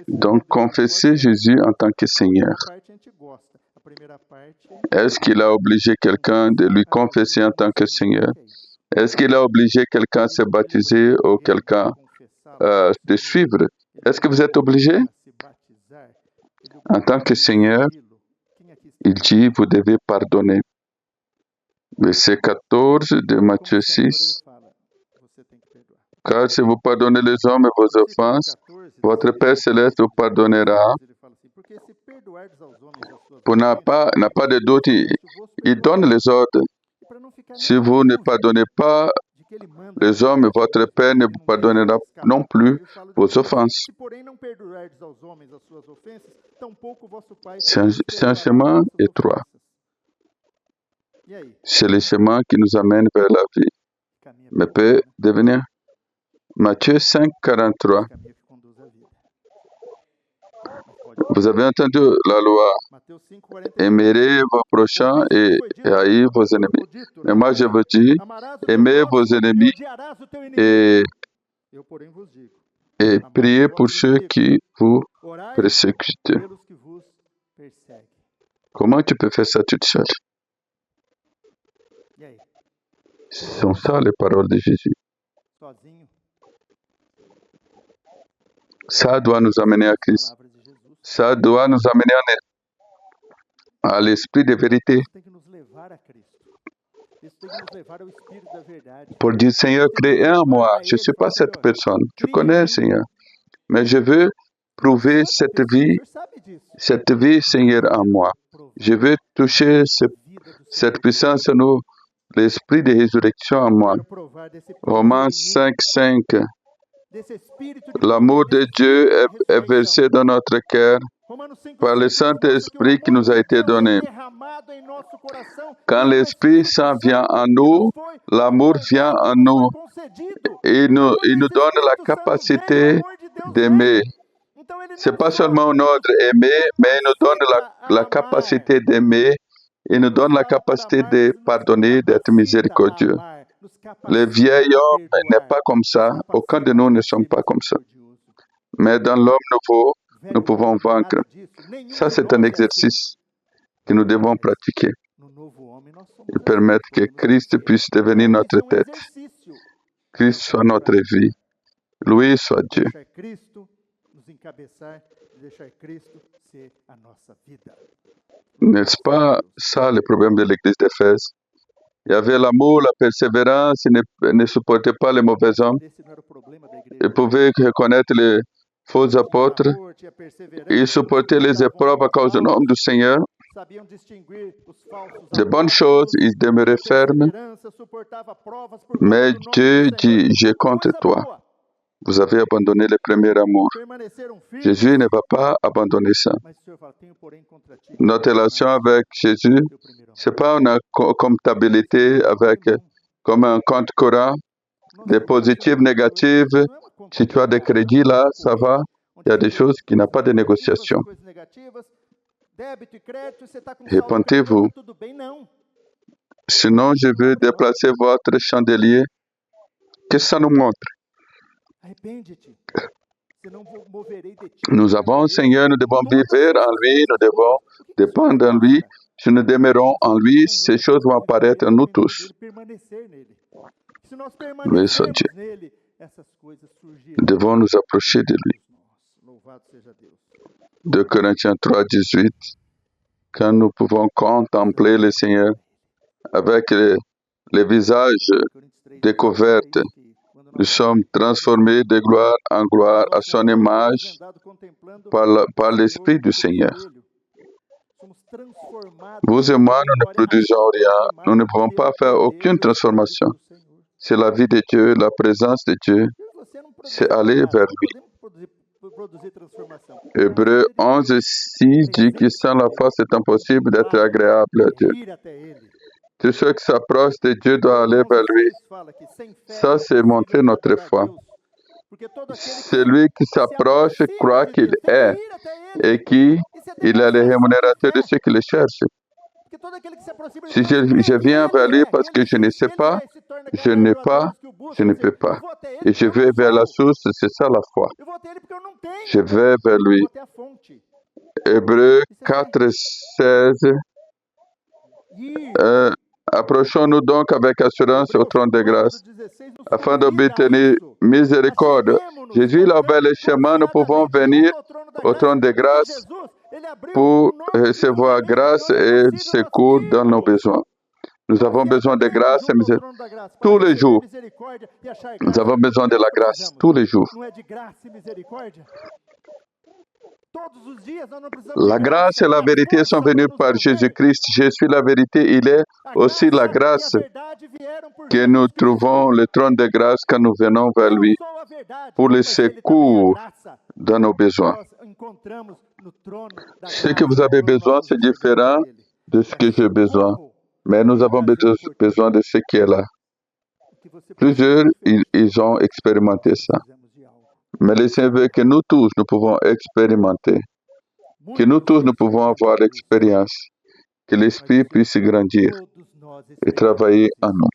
donc confessez Jésus en tant que Seigneur. Est-ce qu'il a obligé quelqu'un de lui confesser en tant que Seigneur? Est-ce qu'il a obligé quelqu'un à se baptiser ou quelqu'un de suivre? Est-ce que vous êtes obligé? En tant que Seigneur, il dit, vous devez pardonner. Verset 14 de Matthieu 6. Car si vous pardonnez les hommes et vos offenses, votre Père Céleste vous pardonnera. Pour n'a pas de doute, il donne les ordres. Si vous ne pardonnez pas les hommes, votre Père ne vous pardonnera non plus vos offenses. C'est un chemin étroit. C'est le chemin qui nous amène vers la vie. Mais peut devenir. Matthieu 5, 43. Vous avez entendu la loi. Aimerez vos prochains et haïs vos ennemis. Mais moi je vous dis, aimez vos ennemis et priez pour ceux qui vous persécutent. Comment tu peux faire ça toute seule? Ce sont ça les paroles de Jésus. Ça doit nous amener à Christ. Ça doit nous amener à l'esprit de vérité. Pour dire, Seigneur, crée en moi. Je ne suis pas cette personne. Tu connais, Seigneur. Mais je veux prouver cette vie, Seigneur, en moi. Je veux toucher cette puissance en nous, l'esprit de résurrection en moi. Romains 5, 5. L'amour de Dieu est versé dans notre cœur par le Saint-Esprit qui nous a été donné. Quand l'Esprit Saint vient en nous, l'amour vient en nous. Il nous donne la capacité d'aimer. Ce n'est pas seulement un ordre aimer, mais il nous donne la capacité d'aimer. Il nous donne la capacité de pardonner, d'être miséricordieux. Le vieil homme n'est pas comme ça. Aucun de nous ne sommes pas comme ça. Mais dans l'homme nouveau, nous pouvons vaincre. Ça, c'est un exercice que nous devons pratiquer. Et permettre que Christ puisse devenir notre tête. Christ soit notre vie. Lui soit Dieu. N'est-ce pas ça le problème de l'église d'Éphèse? Il y avait l'amour, la persévérance, ils ne supportaient pas les mauvais hommes. Ils pouvaient reconnaître les faux apôtres. Ils supportaient les épreuves à cause du nom du Seigneur. De bonnes choses, ils demeuraient fermes. Mais Dieu dit, j'ai contre toi. Vous avez abandonné le premier amour. Jésus ne va pas abandonner ça. Notre relation avec Jésus, ce n'est pas une comptabilité comme un compte courant, des positifs, négatifs. Si tu as des crédits là, ça va. Il y a des choses qui n'ont pas de négociation. Répentez-vous. Sinon, je veux déplacer votre chandelier. Qu'est-ce que ça nous montre? Nous avons, Seigneur, nous devons vivre en lui, nous devons dépendre en lui. Si nous demeurons en lui, ces choses vont apparaître en nous tous. Oui, soit Dieu. Nous devons nous approcher de lui. 2 Corinthiens 3, 18. Quand nous pouvons contempler le Seigneur avec les visages découverts, nous sommes transformés de gloire en gloire à son image par l'Esprit du Seigneur. Vous et moi, nous ne produisons rien. Nous ne pouvons pas faire aucune transformation. C'est la vie de Dieu, la présence de Dieu. C'est aller vers lui. Hébreux 11, 6 dit que sans la foi, c'est impossible d'être agréable à Dieu. Tous ceux qui s'approchent de Dieu doivent aller vers lui. Ça, c'est montrer notre foi. Celui qui s'approche croit qu'il est et qu'il est le rémunérateur de ceux qui le cherchent. Si je viens vers lui parce que je ne sais pas, je ne peux pas. Et je vais vers la source, c'est ça la foi. Je vais vers lui. Hébreux 4, 16. Approchons-nous donc avec assurance au trône de grâce, afin d'obtenir miséricorde. Jésus a ouvert le chemin, nous pouvons venir au trône de grâce pour recevoir grâce et secours dans nos besoins. Nous avons besoin de grâce et miséricorde tous les jours. Nous avons besoin de la grâce tous les jours. La grâce et la vérité sont venues par Jésus-Christ. Je suis la vérité, il est aussi la grâce que nous trouvons le trône de grâce quand nous venons vers lui pour le secours dans nos besoins. Ce que vous avez besoin, c'est différent de ce que j'ai besoin, mais nous avons besoin de ce qui est là. Plusieurs, ils ont expérimenté ça. Mais le Seigneur veut que nous tous, nous pouvons expérimenter, que nous tous, nous pouvons avoir l'expérience, que l'Esprit puisse grandir et travailler en nous.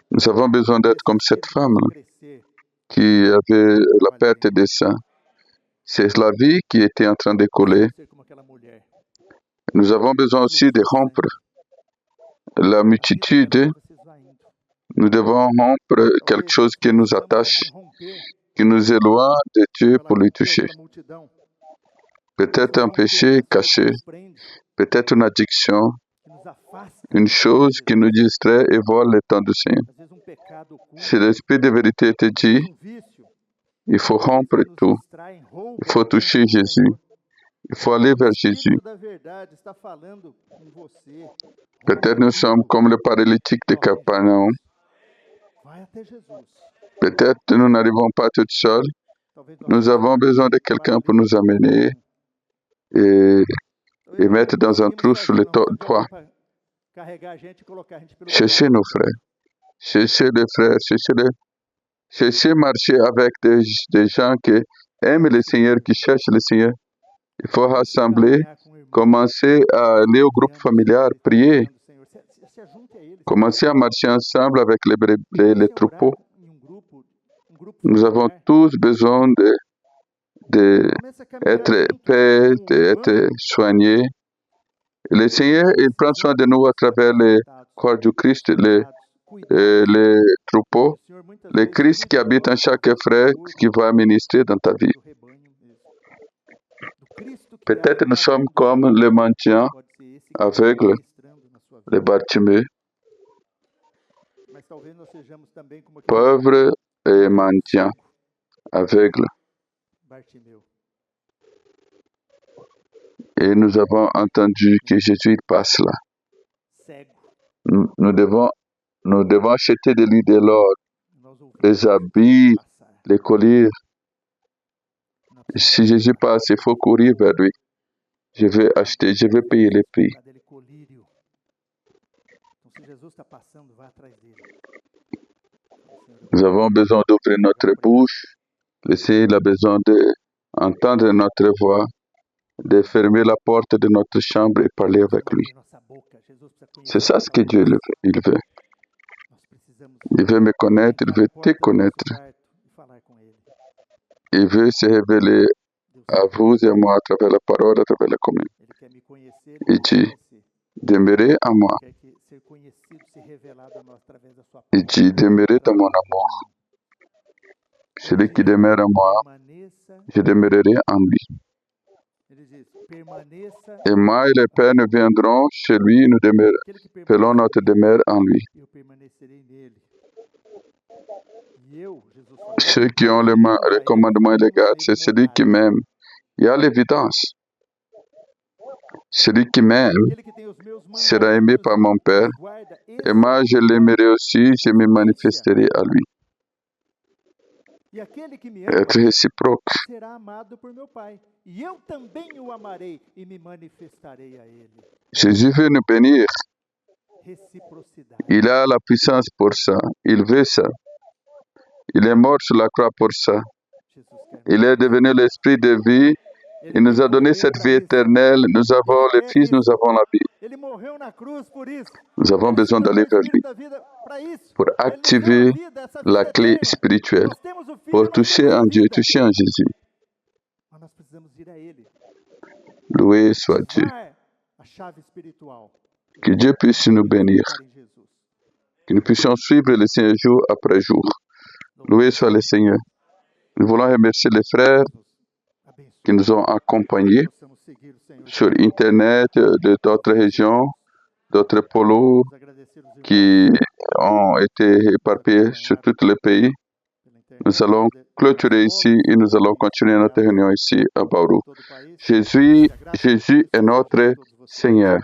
Nous avons besoin d'être comme cette femme qui avait la perte des seins. C'est la vie qui était en train de couler. Nous avons besoin aussi de rompre la multitude. Nous devons rompre quelque chose qui nous attache, qui nous éloigne de Dieu pour lui toucher. Peut-être un péché caché, peut-être une addiction, une chose qui nous distrait et vole le temps du Seigneur. Si l'Esprit de vérité te dit, il faut rompre tout, il faut toucher Jésus, il faut aller vers Jésus. Peut-être nous sommes comme le paralytique de Capernaum. Peut-être nous n'arrivons pas tout seuls. Nous avons besoin de quelqu'un pour nous amener et mettre dans un trou sur le toit. Cherchez nos frères. Cherchez les frères. Cherchez marcher avec des gens qui aiment le Seigneur, qui cherchent le Seigneur. Il faut rassembler, commencer à aller au groupe familial, prier. Commencer à marcher ensemble avec les troupeaux. Nous avons tous besoin d'être soignés. Le Seigneur, il prend soin de nous à travers les corps du Christ, les troupeaux, le Christ qui habite en chaque frère qui va ministrer dans ta vie. Peut-être nous sommes comme les mendiants aveugles, les Bartimée, pauvres et mendiants aveugles. Et nous avons entendu que Jésus passe là. Nous devons acheter de lui de l'or, les habits, les colliers. Si Jésus passe, il faut courir vers lui. Je vais acheter, je vais payer les prix. Nous avons besoin d'ouvrir notre bouche. Le Seigneur a besoin d'entendre notre voix, de fermer la porte de notre chambre et parler avec lui. C'est ça ce que Dieu veut. Il veut me connaître, il veut te connaître. Il veut se révéler à vous et à moi à travers la parole, à travers la communion. Il dit, demeurez en moi. Il dit, demeurez dans mon amour. Celui qui demeure en moi, je demeurerai en lui. Et moi et les Pères nous viendrons chez lui, nous faisons notre demeure en lui. Ceux qui ont le commandement et les gardes, c'est celui qui m'aime. Il y a l'évidence. Celui qui m'aime sera aimé par mon Père, et moi je l'aimerai aussi, je me manifesterai à lui. Être réciproque. Jésus veut nous bénir. Il a la puissance pour ça. Il veut ça. Il est mort sur la croix pour ça. Il est devenu l'esprit de vie. Il nous a donné cette vie éternelle. Nous avons le Fils, nous avons la vie. Nous avons besoin d'aller vers lui pour activer la clé spirituelle, pour toucher en Dieu, toucher en Jésus. Loué soit Dieu. Que Dieu puisse nous bénir. Que nous puissions suivre le Seigneur jour après jour. Loué soit le Seigneur. Nous voulons remercier les frères qui nous ont accompagnés sur Internet, d'autres régions, d'autres polos qui ont été éparpillés sur tout le pays Nous allons clôturer ici et nous allons continuer notre réunion ici à Bauru. Jésus est notre Seigneur.